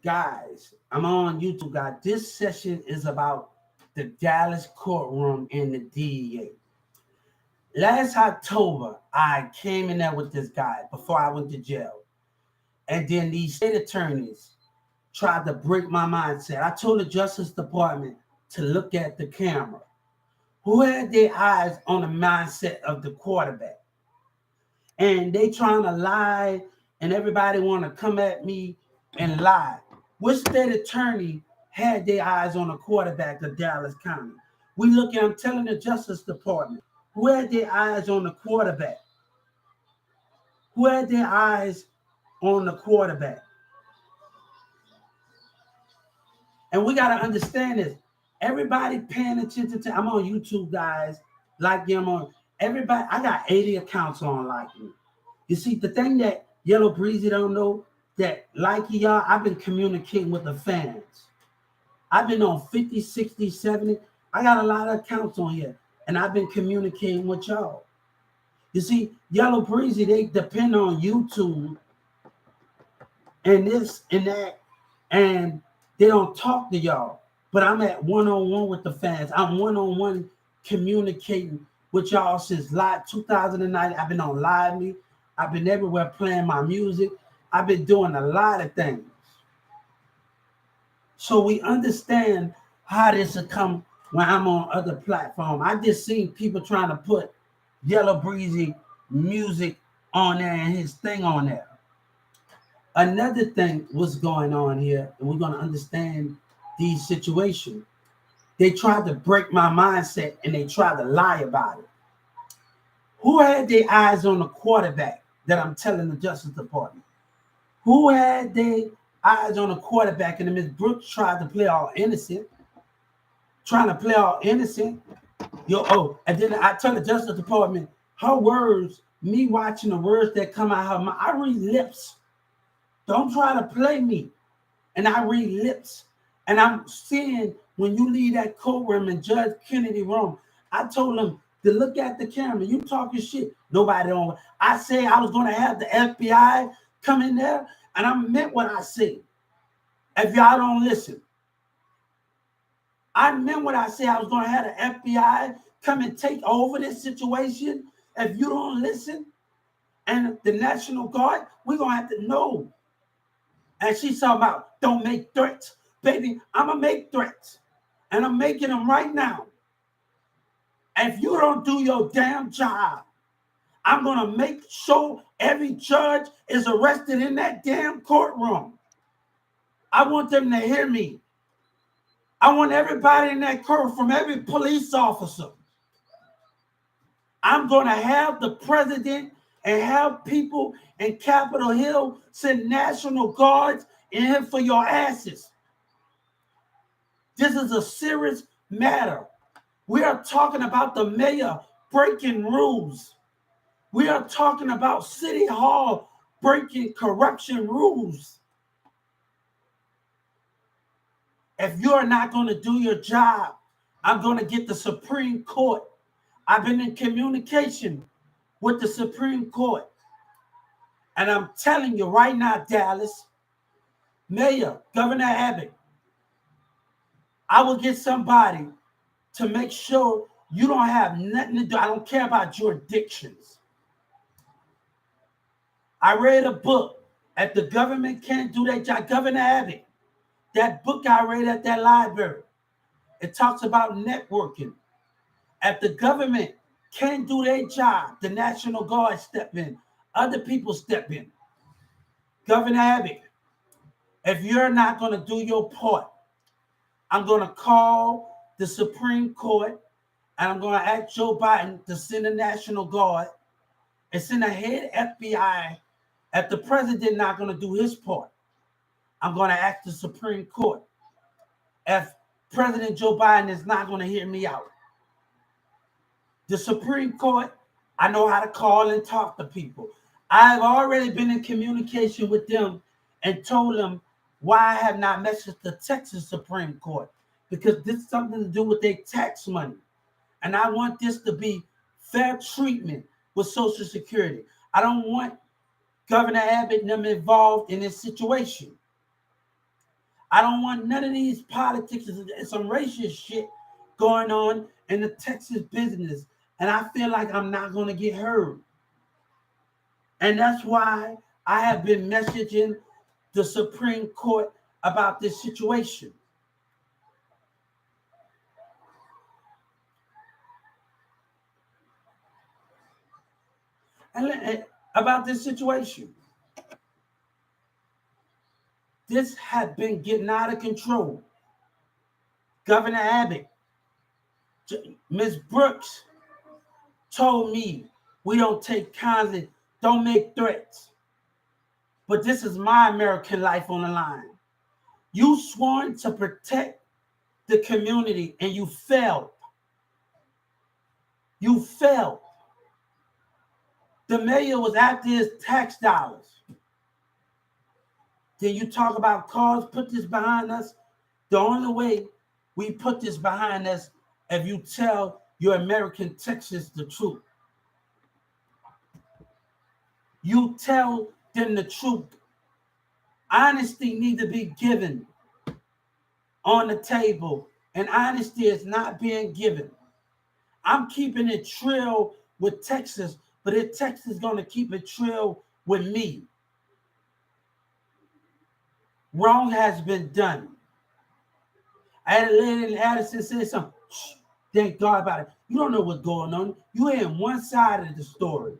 Guys, I'm on YouTube, guys. This session is about the Dallas courtroom and the DEA. Last October, I came in there with this guy before I went to jail. And then these state attorneys tried to break my mindset. I told the Justice Department to look at the camera. Who had their eyes on the mindset of the quarterback? And they trying to lie, and everybody want to come at me and lie. Which state attorney had their eyes on the quarterback of Dallas County? We look at, I'm telling the Justice Department, who had their eyes on the quarterback? Who had their eyes on the quarterback? And we got to understand this. Everybody paying attention to, I'm on YouTube, guys. Like them on, everybody, I got 80 accounts on like me. You see, the thing that Yellow Breezy don't know, that like y'all, I've been communicating with the fans. I've been on 50, 60, 70. I got a lot of accounts on here, and I've been communicating with y'all. You see, Yellow Breezy, they depend on YouTube and this and that, and they don't talk to y'all. But I'm at one-on-one with the fans. I'm one-on-one communicating with y'all since live 2009. I've been on Live Me. I've been everywhere playing my music. I've been doing a lot of things. So we understand how this will come when I'm on other platforms. I just seen people trying to put Yellow Breezy music on there and his thing on there. Another thing was going on here, and we're going to understand these situations. They tried to break my mindset, and they tried to lie about it. Who had their eyes on the quarterback that I'm telling the Justice Department? Who had their eyes on the quarterback? And Ms. Brooks tried to play all innocent. Trying to play all innocent. And then I tell the Justice Department, her words, me watching the words that come out of her mouth, I read lips. Don't try to play me. And I read lips. And I'm seeing when you leave that courtroom in Judge Kennedy room, I told him to look at the camera. You talking shit. Nobody on. I say I was going to have the FBI come in there, and I meant what I said. If y'all don't listen, I meant what I said. I was going to have the FBI come and take over this situation. If you don't listen, and the National Guard, we're going to have to know. And she's talking about don't make threats. Baby, I'm going to make threats. And I'm making them right now. If you don't do your damn job, I'm going to make sure every judge is arrested in that damn courtroom. I want them to hear me. I want everybody in that court, from every police officer. I'm going to have the president and have people in Capitol Hill send National Guards in here for your asses. This is a serious matter. We are talking about the mayor breaking rules. We are talking about City Hall breaking corruption rules. If you're not going to do your job, I'm going to get the Supreme Court. I've been in communication with the Supreme Court. And I'm telling you right now, Dallas, Mayor, Governor Abbott, I will get somebody to make sure you don't have nothing to do. I don't care about jurisdictions. I read a book. If the government can't do their job, Governor Abbott, that book I read at that library, it talks about networking. If the government can't do their job, the National Guard step in, other people step in. Governor Abbott, if you're not going to do your part, I'm going to call the Supreme Court and I'm going to ask Joe Biden to send the National Guard and send a head FBI. If the president not going to do his part, I'm going to ask the Supreme Court. If President Joe Biden is not going to hear me out, the Supreme Court, I know how to call and talk to people. I've already been in communication with them and told them why I have not messaged the Texas Supreme Court, because this is something to do with their tax money. And I want this to be fair treatment with Social Security. I don't want Governor Abbott and them involved in this situation. I don't want none of these politics and some racist shit going on in the Texas business. And I feel like I'm not going to get heard. And that's why I have been messaging the Supreme Court about this situation. And about this situation. This had been getting out of control. Governor Abbott, Ms. Brooks told me we don't take kindly, don't make threats. But this is my American life on the line. You sworn to protect the community and you failed. You failed. The mayor was after his tax dollars. Then you talk about cars, put this behind us. The only way we put this behind us if you tell your American Texans the truth. You tell them the truth. Honesty needs to be given on the table, and honesty is not being given. I'm keeping it trill with Texas, but if Texas is going to keep it trill with me. Wrong has been done. I had a lady in Addison say something. Shh, thank God about it. You don't know what's going on. You ain't one side of the story.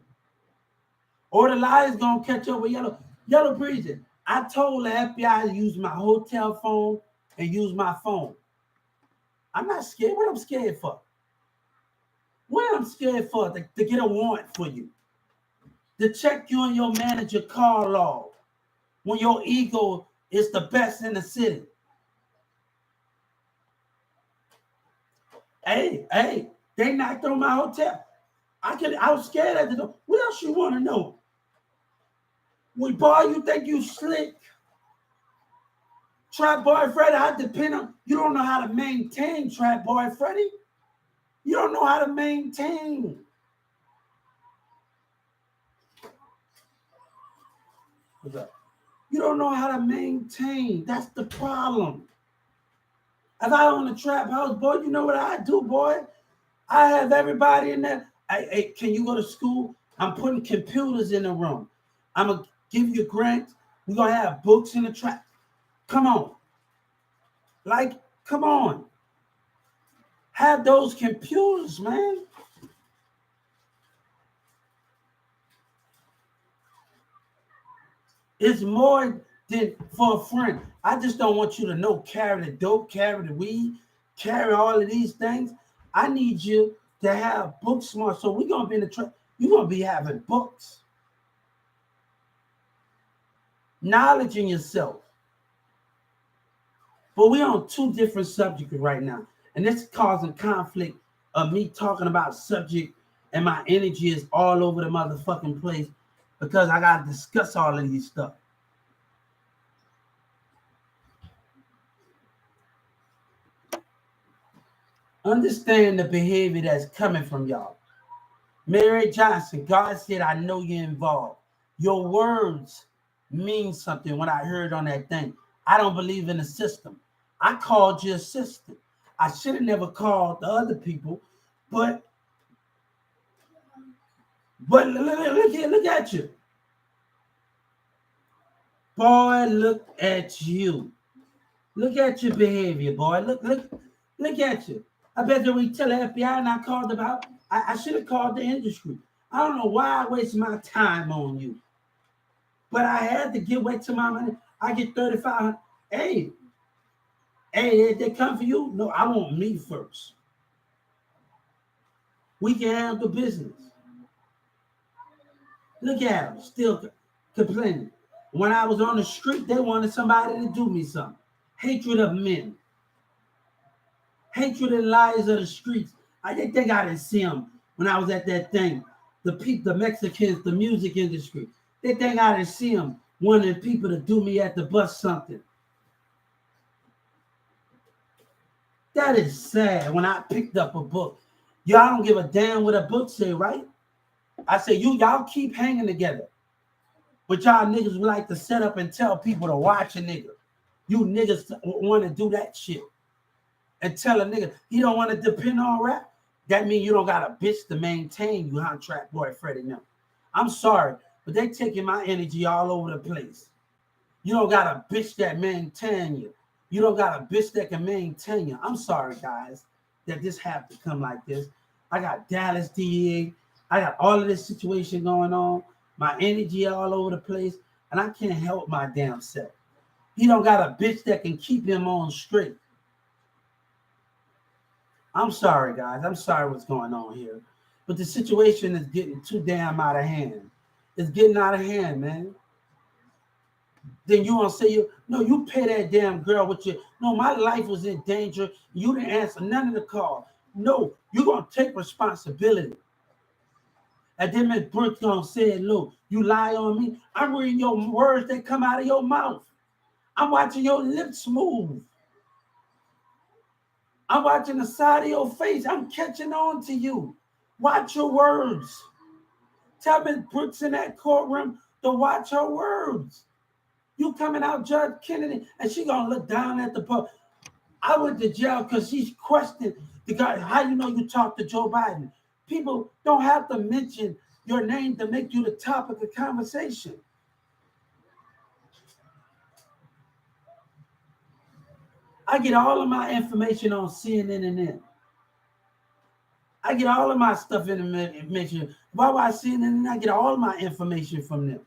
Or the lies gonna catch up with Yellow Breezy. I told the FBI to use my hotel phone and use my phone. I'm not scared. What I'm scared for? What I'm scared for? To get a warrant for you. To check you and your manager car log when your ego is the best in the city. Hey, they knocked on my hotel. I was scared at the door. What else you want to know? Well, boy, you think you slick? Trap Boy Freddy, I depend on you. Don't know how to maintain, Trap Boy Freddy. You don't know how to maintain. What's up? You don't know how to maintain. That's the problem. If I own a trap house, boy, you know what I do, boy? I have everybody in there. Hey, can you go to school? I'm putting computers in the room. I'm going to give you grants. We're going to have books in the trap. Come on. Come on. Have those computers, man. It's more than for a friend. I just don't want you to know carry the dope, carry the weed, carry all of these things. I need you to have book smart. So we're going to be in the trap. You're going to be having books. Knowledge in yourself. But we're on two different subjects right now. And it's causing conflict of me talking about subject and my energy is all over the motherfucking place because I got to discuss all of these stuff. Understand the behavior that's coming from y'all. Mary Johnson, God said, I know you're involved. Your words mean something when I heard on that thing. I don't believe in the system. I called your assistant. I should have never called the other people, but look at you. Boy, look at you. Look at your behavior, boy. Look at you. I bet that we tell the FBI and I called about. I should have called the industry. I don't know why I waste my time on you. But I had to get away to my money. I get 35. Hey, they come for you? No, I want me first. We can handle business. Look at them, still complaining. When I was on the street, they wanted somebody to do me something. Hatred of men. Hatred and lies of the streets. I think I didn't see them when I was at that thing. The Mexicans, the music industry. They think I didn't see them wanting people to do me at the bus something. That is sad. When I picked up a book, y'all don't give a damn what a book say, right? I say, y'all keep hanging together. But y'all niggas would like to set up and tell people to watch a nigga. You niggas want to do that shit and tell a nigga he don't want to depend on rap. That means you don't got a bitch to maintain you, huh, Trap Boy Freddie? No, I'm sorry, but they taking my energy all over the place. You don't got a bitch that maintain you. You don't got a bitch that can maintain you. I'm sorry, guys, that this have to come like this. I got Dallas DA. I got all of this situation going on. My energy all over the place, and I can't help my damn self. He don't got a bitch that can keep him on straight. I'm sorry, guys. I'm sorry what's going on here. But the situation is getting too damn out of hand. It's getting out of hand, man. Then you want to say, you pay that damn girl with your, no, my life was in danger. You didn't answer none of the call. No, you're going to take responsibility. And then Miss Brooks going to say, look, you lie on me. I'm reading your words that come out of your mouth. I'm watching your lips move. I'm watching the side of your face. I'm catching on to you. Watch your words. Tell Miss Brooks in that courtroom to watch her words. You coming out, Judge Kennedy, and she gonna look down at the pub. I went to jail because she's questioning the guy. How you know you talked to Joe Biden? People don't have to mention your name to make you the topic of conversation. I get all of my information on CNN and them. I get all of my stuff in the mention. Why I CNN and I get all of my information from them.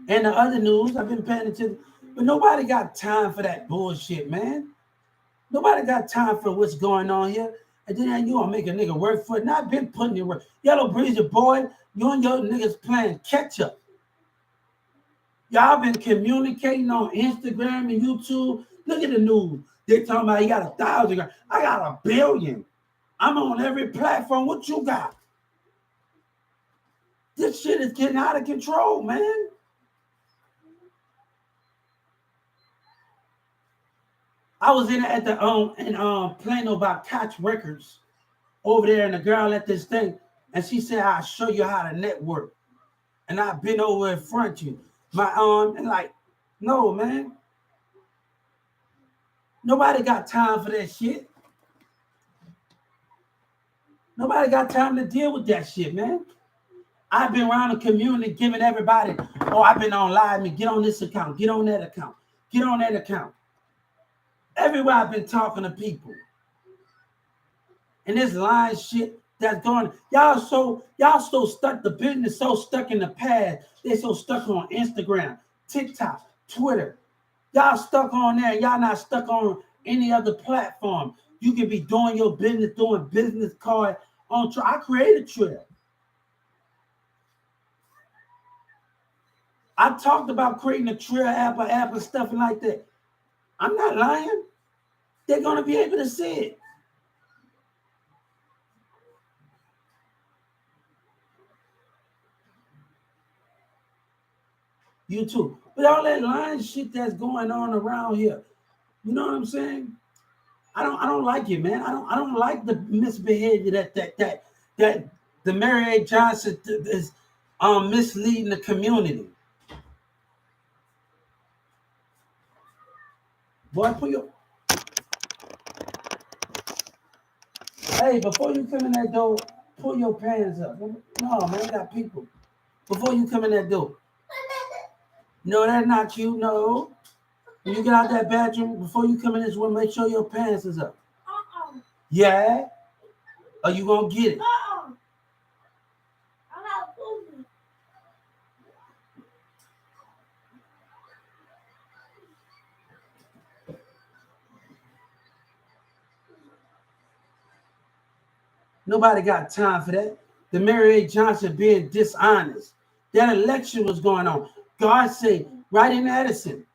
And the other news, I've been paying attention, but nobody got time for that bullshit, man. Nobody got time for what's going on here. And then you gonna make a nigga work for it. And I've been putting it work. Yellow Breezy boy, you and your niggas playing catch up. Y'all been communicating on Instagram and YouTube. Look at the news. They talking about he got 1,000. I got 1 billion. I'm on every platform. What you got? This shit is getting out of control, man. I was in at the Plano by Koch Records over there, and the girl at this thing, and she said, "I'll show you how to network." And I've been over in front of you. My and like, no, man. Nobody got time for that shit. Nobody got time to deal with that shit, man. I've been around the community giving everybody, I've been on live, get on this account, get on that account, get on that account. Everywhere I've been talking to people. And this lying shit that's going, y'all so stuck, the business so stuck in the past. They're so stuck on Instagram, TikTok, Twitter. Y'all stuck on there. Y'all not stuck on any other platform. You can be doing your business, doing business card on Trail. I created Trail. I talked about creating a Trail app and stuff like that. I'm not lying. They're going to be able to see it. You too. But all that lying shit that's going on around here, you know what I'm saying? I don't like it, man. I don't like the misbehavior that the Mary A. Johnson is misleading the community. Boy, hey, before you come in that door, pull your pants up. No, man, I got people. Before you come in that door. No, that's not you. No. When you get out that bathroom, before you come in this room, make sure your pants is up. Yeah? Or you gonna get it? Nobody got time for that. The Mary A. Johnson being dishonest. That election was going on. God said, right in Addison,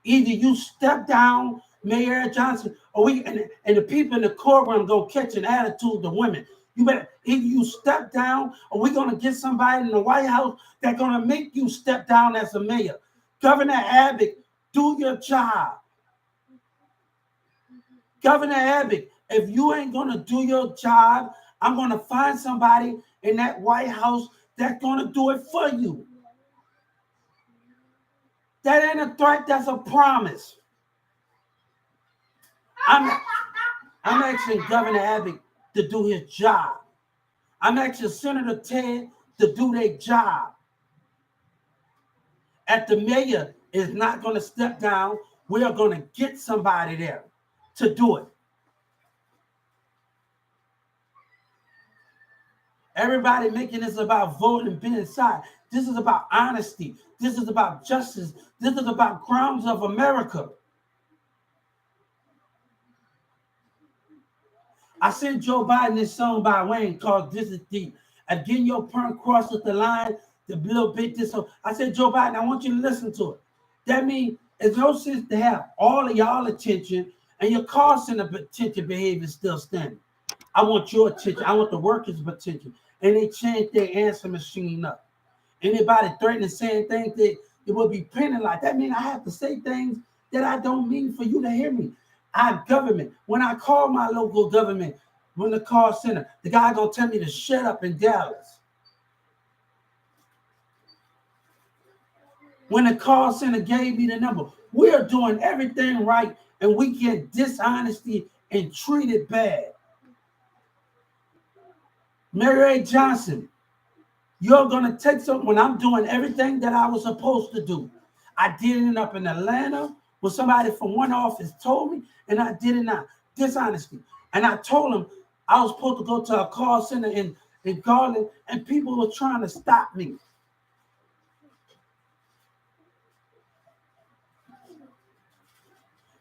either you step down, Mayor Johnson, or and the people in the courtroom gonna catch an attitude to women. You better either you step down, or we're gonna get somebody in the White House that's gonna make you step down as a mayor. Governor Abbott, do your job. Governor Abbott, if you ain't going to do your job, I'm going to find somebody in that White House that's going to do it for you. That ain't a threat, that's a promise. I'm asking Governor Abbott to do his job. I'm asking Senator Ted to do their job. If the mayor is not going to step down, we are going to get somebody there to do it. Everybody making this about voting and being inside. This is about honesty. This is about justice. This is about grounds of America. I sent Joe Biden this song by Wayne called This Is Deep. Again, your parent crosses the line, the little bit this. I said, Joe Biden, I want you to listen to it. That means it's no sense to have all of y'all attention and your call center attention behavior still standing. I want your attention. I want the workers' attention. And they changed their answer machine up. Anybody threatening saying things that it will be penalized. That means I have to say things that I don't mean for you to hear me. Our government, when I call my local government, when the call center, the guy gonna tell me to shut up in Dallas. When the call center gave me the number, we are doing everything right and we get dishonesty and treated bad. Mary A. Johnson, you're going to take something when I'm doing everything that I was supposed to do. I did it up in Atlanta when somebody from one office told me, and I did it not. Dishonesty. And I told them I was supposed to go to a call center in Garland, and people were trying to stop me.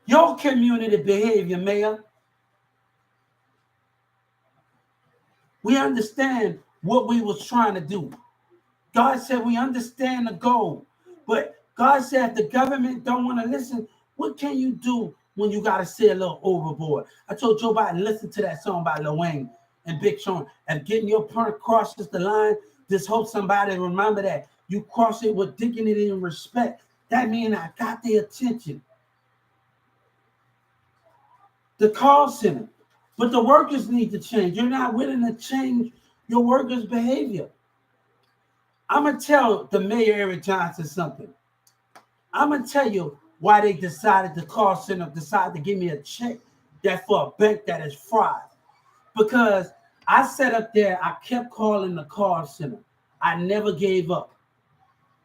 Your community behavior, Mayor. We understand what we was trying to do. God said we understand the goal. But God said if the government don't want to listen, what can you do when you got to say a little overboard? I told Joe Biden, listen to that song by Lil Wayne and Big Sean. And getting your parent crosses the line, just hope somebody remember that. You cross it with dignity and respect. That means I got their attention. The call center. But the workers need to change. You're not willing to change your workers' behavior. I'm going to tell the Mayor Eric Johnson something. I'm going to tell you why they decided, the call center decided to give me a check that for a bank that is fraud. Because I sat up there, I kept calling the call center. I never gave up.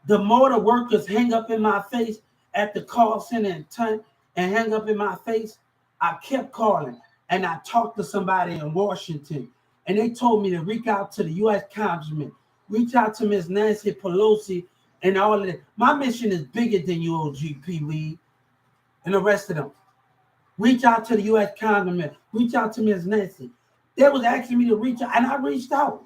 The more the workers hang up in my face at the call center and hang up in my face, I kept calling. And I talked to somebody in Washington, and they told me to reach out to the U.S. Congressman, reach out to Ms. Nancy Pelosi, and all of that. My mission is bigger than you, OGP Weed, and the rest of them. Reach out to the U.S. Congressman, reach out to Ms. Nancy. They was asking me to reach out, and I reached out.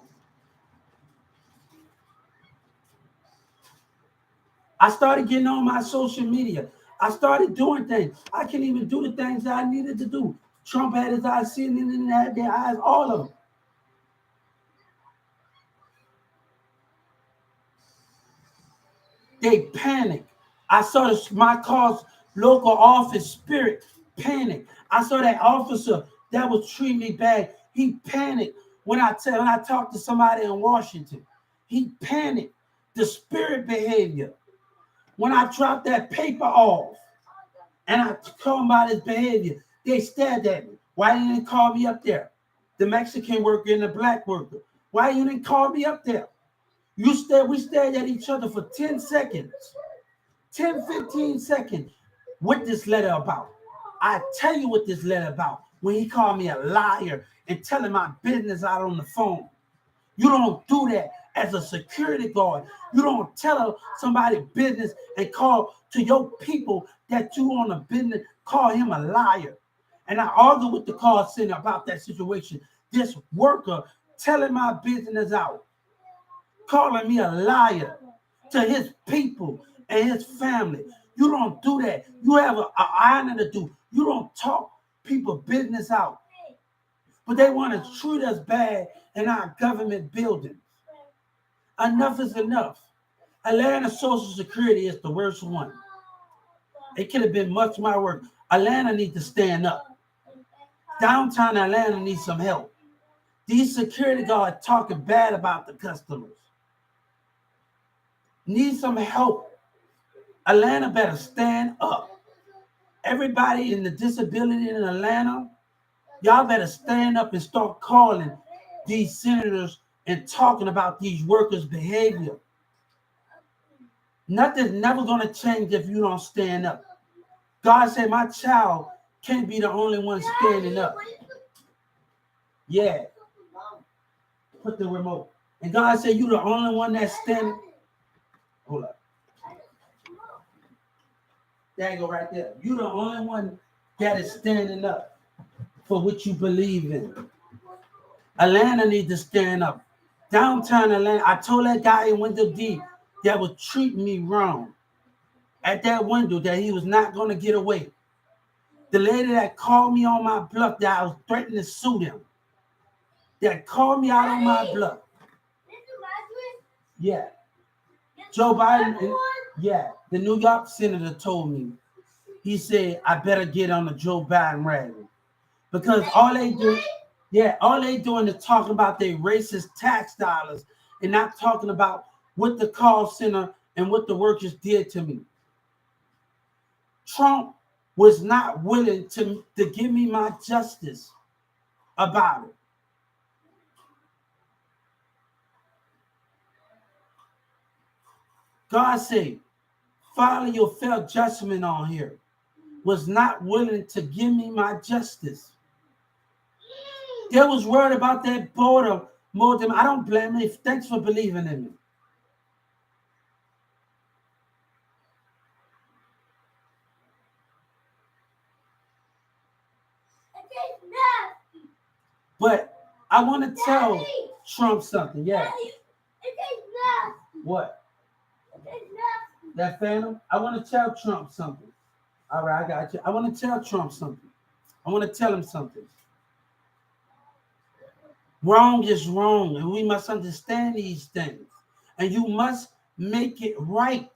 I started getting on my social media. I started doing things. I can't even do the things that I needed to do. Trump had his eyes seeing in their eyes, all of them. They panicked. I saw my car's local office spirit panic. I saw that officer that was treating me bad. He panicked when I talked to somebody in Washington. He panicked. The spirit behavior. When I dropped that paper off and I told them about his behavior, they stared at me. Why didn't they call me up there? The Mexican worker and the black worker. Why you didn't call me up there? We stared at each other for 10 seconds. 10, 15 seconds. What this letter about? I tell you what this letter about. When he called me a liar and telling my business out on the phone. You don't do that as a security guard. You don't tell somebody business and call to your people that you on a business, call him a liar. And I argued with the call center about that situation. This worker telling my business out, calling me a liar to his people and his family. You don't do that. You have an honor to do. You don't talk people business out. But they want to treat us bad in our government buildings. Enough is enough. Atlanta Social Security is the worst one. It could have been much more work. Atlanta needs to stand up. Downtown Atlanta needs some help. These security guards talking bad about the customers. Need some help. Atlanta better stand up. Everybody in the disability in Atlanta, y'all better stand up and start calling these senators and talking about these workers' behavior. Nothing's never going to change if you don't stand up. God said, my child can't be the only one standing up. Yeah. Put the remote. And God said, you the only one that's standing. Hold up. There you go right there. You the only one that is standing up for what you believe in. Atlanta needs to stand up. Downtown Atlanta, I told that guy in Window D that was treating me wrong at that window that he was not going to get away. The lady that called me on my bluff that I was threatening to sue them, that called me out on my bluff. Yeah. Joe Biden, yeah, the New York senator told me, he said, I better get on the Joe Biden rally. Because all they doing is talking about their racist tax dollars and not talking about what the call center and what the workers did to me. Trump was not willing to give me my justice about it. God said, follow your fair judgment on here. Was not willing to give me my justice. They was worried about that border more than I don't blame me. Thanks for believing in me. But I want to tell Trump something. Yeah. What? That Phantom? I want to tell Trump something. All right, I got you. I want to tell Trump something. I want to tell him something. Wrong is wrong, and we must understand these things. And you must make it right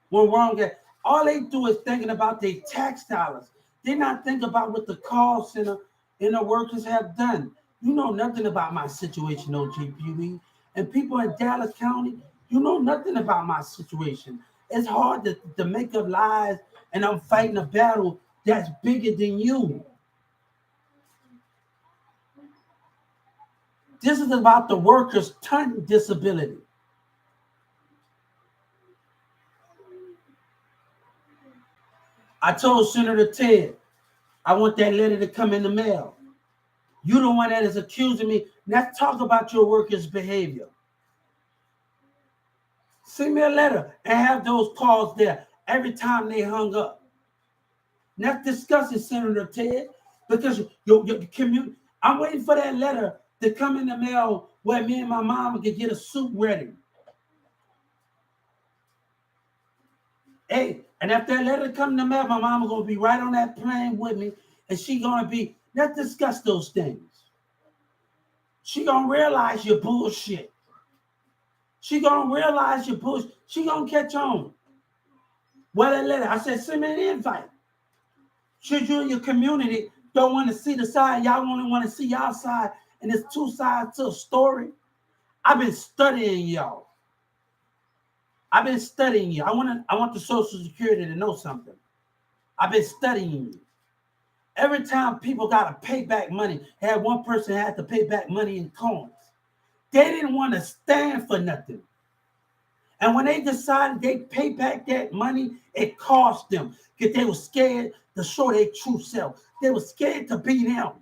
when wrong is. All they do is thinking about their tax dollars. They're not thinking about what the call center and the workers have done. You know nothing about my situation, OGPB. And people in Dallas County, you know nothing about my situation. It's hard to make up lies, and I'm fighting a battle that's bigger than you. This is about the workers' turning disability. I told Senator Ted, I want that letter to come in the mail. You the one that is accusing me. Let's talk about your workers' behavior. Send me a letter and have those calls there every time they hung up. Let's discuss it, Senator Ted, because your community. I'm waiting for that letter to come in the mail where me and my mama can get a suit ready. Hey, and if that letter come in the mail, my mama gonna be right on that plane with me, and she gonna be. Let's discuss those things. She gonna realize your bullshit. She gonna realize your bullshit. She gonna catch on. Well, that letter, I said, send me an invite. Should you and your community don't want to see the side, y'all only want to see y'all side, and there's two sides to a story. I've been studying y'all. I've been studying you. I want the Social Security to know something. I've been studying you. Every time people got to pay back money, had one person had to pay back money in coins. They didn't want to stand for nothing. And when they decided they pay back that money, it cost them because they were scared to show their true self. They were scared to be them.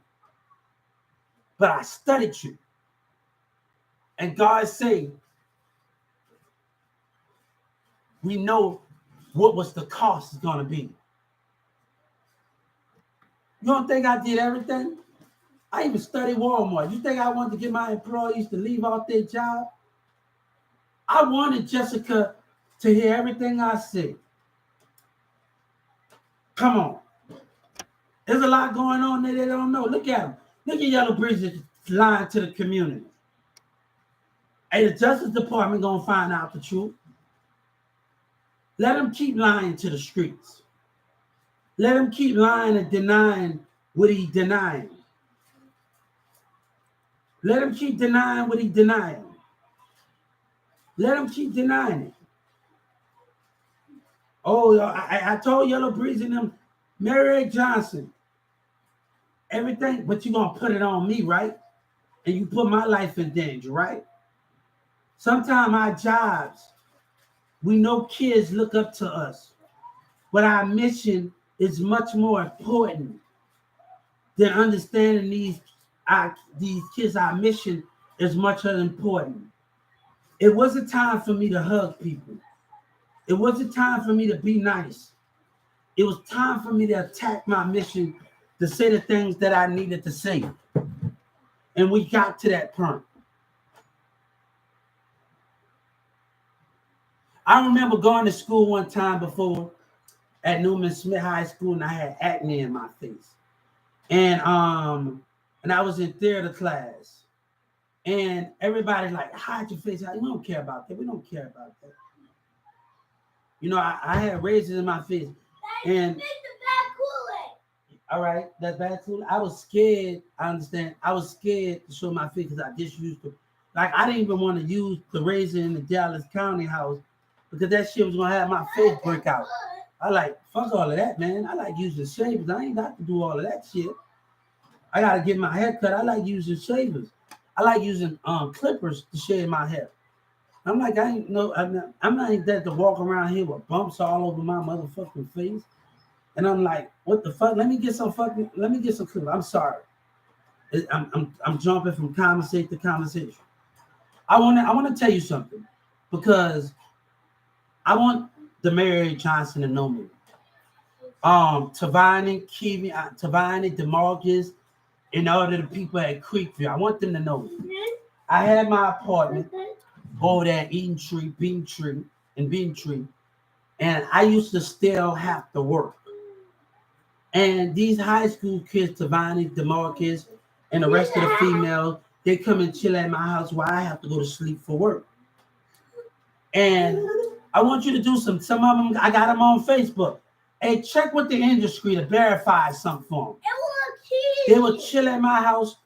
But I studied you. And God said, we know what was the cost is going to be. You don't think I did everything? I even studied Walmart. You think I wanted to get my employees to leave off their job? I wanted Jessica to hear everything I said. Come on. There's a lot going on that they don't know. Look at them. Look at Yellow Breezes lying to the community. Hey, the Justice Department going to find out the truth. Let them keep lying to the streets. Let them keep lying and denying what he denying. Let him keep denying what he denying. Let him keep denying it. Oh, I told Yellow Breeze and them, Mary Johnson, everything, but you gonna put it on me, right? And you put my life in danger, right? Sometimes our jobs, we know kids look up to us, but our mission is much more important than understanding these kids. Our mission is much more important. It wasn't time for me to hug people. It wasn't time for me to be nice. It was time for me to attack my mission, to say the things that I needed to say. And we got to that point. I remember going to school one time before at Newman Smith High School, and I had acne in my face. And I was in theater class. And everybody's like, hide your face. We don't care about that. We don't care about that. You know, I had razors in my face. And all right, that's bad too. I was scared. I understand. I was scared to show my face because I just used to. Like, I didn't even want to use the razor in the Dallas County house because that shit was gonna have my face break out. I like, fuck all of that, man. I like using shavers. I ain't got to do all of that shit. I gotta get my hair cut. I like using shavers. I like using clippers to shave my hair. I'm like, I ain't no, I'm not that to walk around here with bumps all over my motherfucking face. And I'm like, what the fuck? Let me get some clippers. I'm sorry. I'm jumping from conversation to conversation. I wanna tell you something because I want the Mary Johnson to know me. Tavani, DeMarcus, and all of the people at Creekview. I want them to know me. I had my apartment over there at Bean Tree, and I used to still have to work. And these high school kids, Tavani, DeMarcus, and the rest of the females, they come and chill at my house while I have to go to sleep for work. And I want you to do some of them, I got them on Facebook. Hey, check with the industry to verify something for them. They will chill at my house.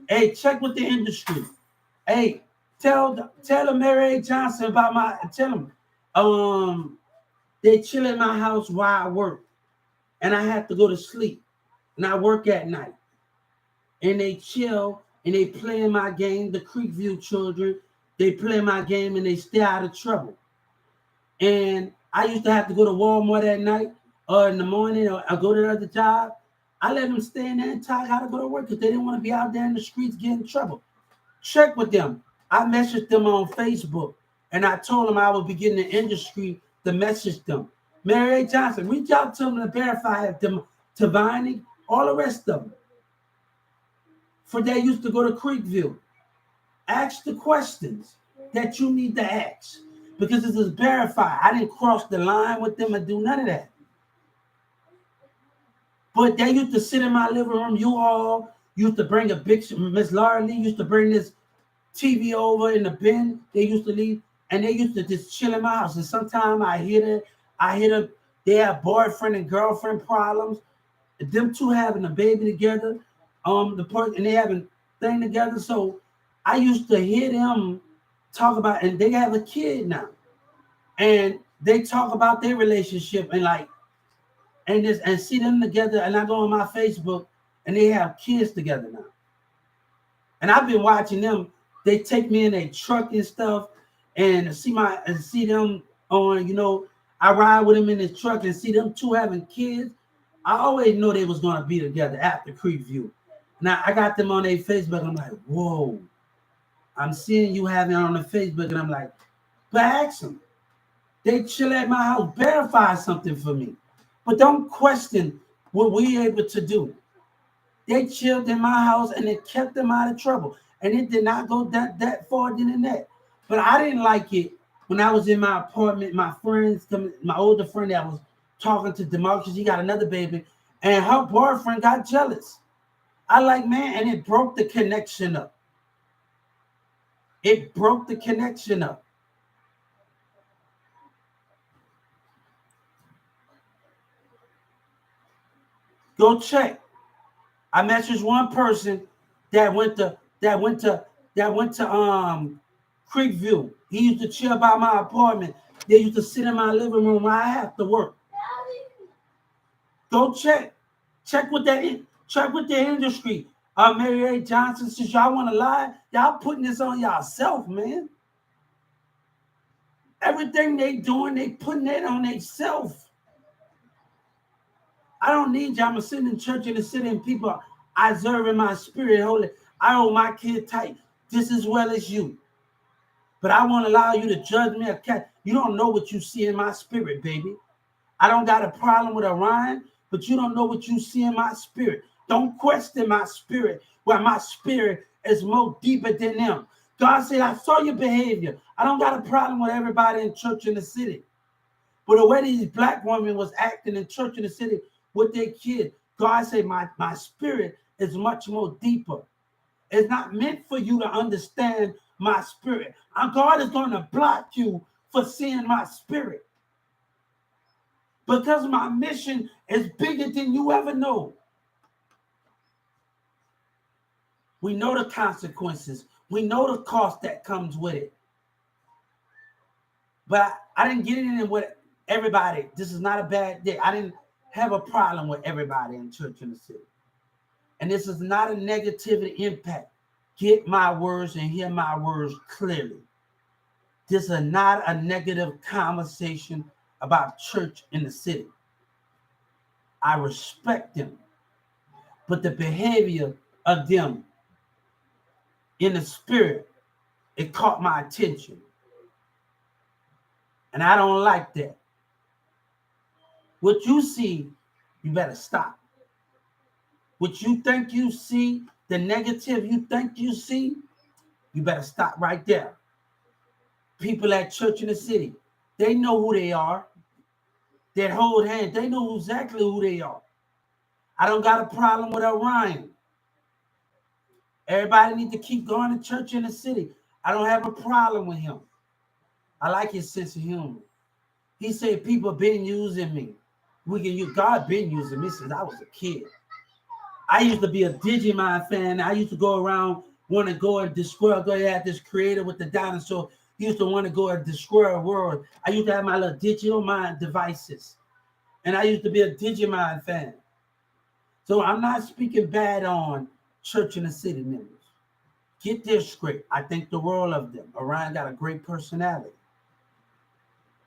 Hey, check with the industry. Hey, tell them Mary Johnson about tell them, they chill at my house while I work. And I have to go to sleep. And I work at night. And they chill and they play in my game, the Creekview children. They play my game and they stay out of trouble. And I used to have to go to Walmart at night or in the morning or I go to another job. I let them stay in there until I got to go to work because they didn't want to be out there in the streets getting in trouble. Check with them. I messaged them on Facebook and I told them I would be getting the industry to message them. Mary Johnson, reach out to them to verify them, Tavani, all the rest of them. For they used to go to Creekview. Ask the questions that you need to ask because this is verified. I didn't cross the line with them and do none of that. But they used to sit in my living room. You all used to bring a big, Miss Laura Lee used to bring this TV over in the bin. They used to leave and they used to just chill in my house. And sometimes I hear them, they have boyfriend and girlfriend problems. Them two having a baby together, and they having thing together. So I used to hear them talk about, and they have a kid now, and they talk about their relationship and see them together. And I go on my Facebook, and they have kids together now. And I've been watching them. They take me in a truck and stuff, and see them on. I ride with them in the truck and see them two having kids. I always know they was gonna be together after Creekview. Now I got them on their Facebook. I'm like, whoa. I'm seeing you having it on the Facebook, and I'm like, but ask them. They chill at my house, verify something for me. But don't question what we able to do. They chilled in my house and it kept them out of trouble. And it did not go that far than that. But I didn't like it when I was in my apartment, my older friend that was talking to DeMarcus, he got another baby, and her boyfriend got jealous. I like, man, and it broke the connection up. It broke the connection up. Go check. I messaged one person that went to Creekview. He used to chill by my apartment. They used to sit in my living room while I have to work. Go check with the industry. Mary A. Johnson, since y'all want to lie, y'all putting this on y'allself, man. Everything they doing, they putting it on themselves. I don't need y'all. I'm sitting in church and sitting in people. I observe in my spirit, holy. I hold my kid tight, just as well as you. But I won't allow you to judge me. You don't know what you see in my spirit, baby. I don't got a problem with Orion, but you don't know what you see in my spirit. Don't question my spirit, where my spirit is more deeper than them. God said, I saw your behavior. I don't got a problem with everybody in church in the city. But the way these black women was acting in church in the city with their kid, God said, my spirit is much more deeper. It's not meant for you to understand my spirit. God is going to block you for seeing my spirit. Because my mission is bigger than you ever know. We know the consequences. We know the cost that comes with it. But I didn't get in with everybody. This is not a bad day. I didn't have a problem with everybody in church in the city. And this is not a negativity impact. Get my words and hear my words clearly. This is not a negative conversation about church in the city. I respect them. But the behavior of them in the spirit, it caught my attention. And I don't like that. What you see, you better stop. What you think you see, the negative you think you see, you better stop right there. People at church in the city, they know who they are. That hold hands, they know exactly who they are. I don't got a problem with Orion. Everybody need to keep going to church in the city. I don't have a problem with him. I like his sense of humor. He said people been using me. God been using me since I was a kid. I used to be a Digimon fan. I used to go around, want to go and destroy. They had this creator with the dinosaur. He used to want to go and destroy a world. I used to have my little digital mind devices. And I used to be a Digimon fan. So I'm not speaking bad on church in the city members. Get this straight. I think the world of them. Orion got a great personality.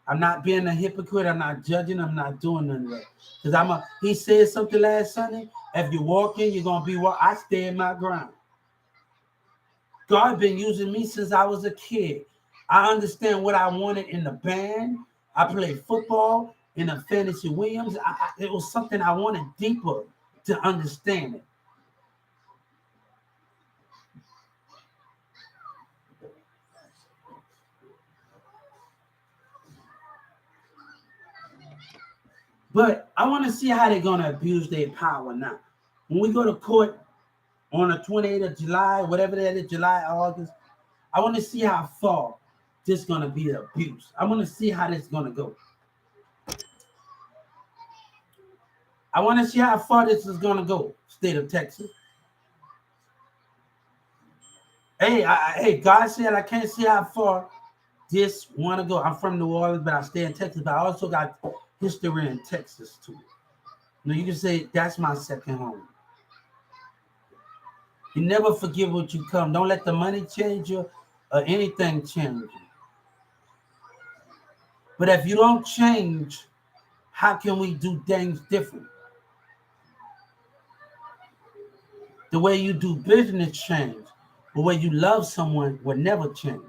I'm not being a hypocrite. I'm not judging. I'm not doing none of that. Because he said something last Sunday. If you walk in, you're going to be what I stand my ground. God been using me since I was a kid. I understand what I wanted in the band. I played football in the Fantasy Williams. It was something I wanted deeper to understand it. But I want to see how they're going to abuse their power now. When we go to court on the 28th of July, whatever that is, July, August, I want to see how far this is going to be abuse. I want to see how this is going to go. I want to see how far this is going to go, state of Texas. Hey, God said I can't see how far this want to go. I'm from New Orleans, but I stay in Texas. But I also got history in Texas, too. You can say that's my second home. You never forget what you come. Don't let the money change you or anything change you. But if you don't change, how can we do things different? The way you do business change. The way you love someone will never change.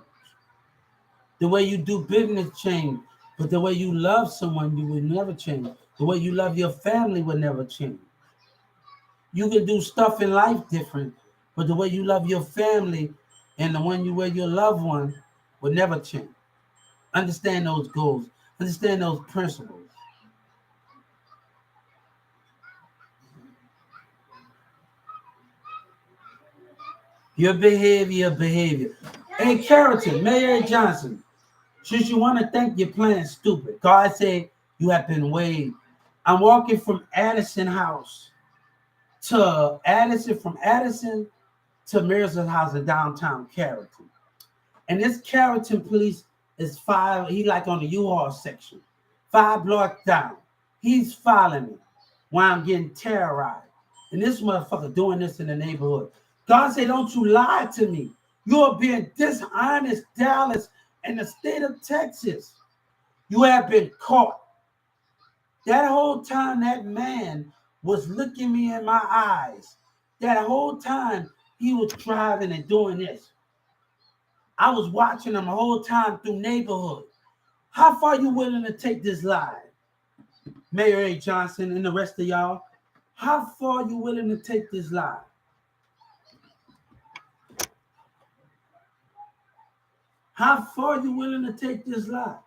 The way you do business change, but the way you love someone, you will never change. The way you love your family will never change. You can do stuff in life different, but the way you love your family and the one you wear your loved one will never change. Understand those goals. Understand those principles. Your behavior. Hey, Carrollton, Mayor Johnson, since you want to think you're playing stupid, God said you have been waived. I'm walking from Addison House to Addison, from Addison to Maris's house in downtown Carrollton. And this Carrollton police is he like on the U-Haul section, 5 blocks down. He's following me while I'm getting terrorized. And this motherfucker doing this in the neighborhood. God said, don't you lie to me. You're being dishonest, Dallas, and the state of Texas. You have been caught. That whole time, that man was looking me in my eyes. That whole time, he was driving and doing this. I was watching him the whole time through neighborhood. How far you willing to take this lie? Mayor A. Johnson and the rest of y'all, how far you willing to take this lie? How far you willing to take this lie?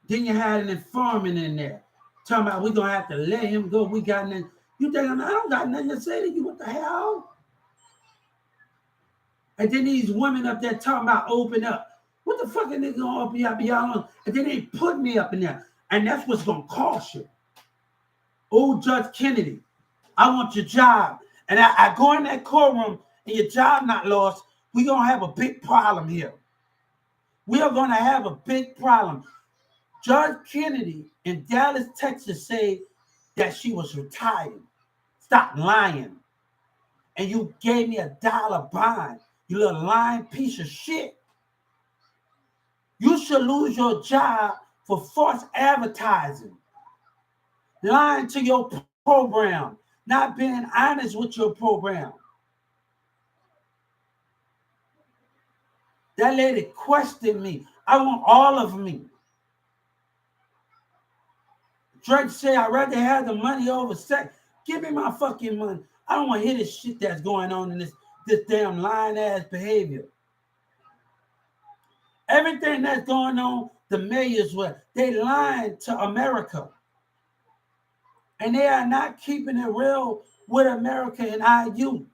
Then you had an informant in there talking about we gonna have to let him go. We got nothing. You think I don't got nothing to say to you? What the hell? And then these women up there talking about open up. What the fuck are they gonna open up y'all? And then they put me up in there. And that's what's gonna cost you. Old Judge Kennedy, I want your job. And I go in that courtroom and your job not lost, we're gonna have a big problem here. We are gonna have a big problem. Judge Kennedy in Dallas, Texas said that she was retired. Stop lying. And you gave me $1 bond. You little lying piece of shit. You should lose your job for false advertising. Lying to your program. Not being honest with your program. That lady questioned me. I want all of me. Drake said, I'd rather have the money over sex. Give me my fucking money. I don't want to hear this shit that's going on in this damn lying ass behavior. Everything that's going on, the mayors were, they lying to America. And they are not keeping it real with America and IU.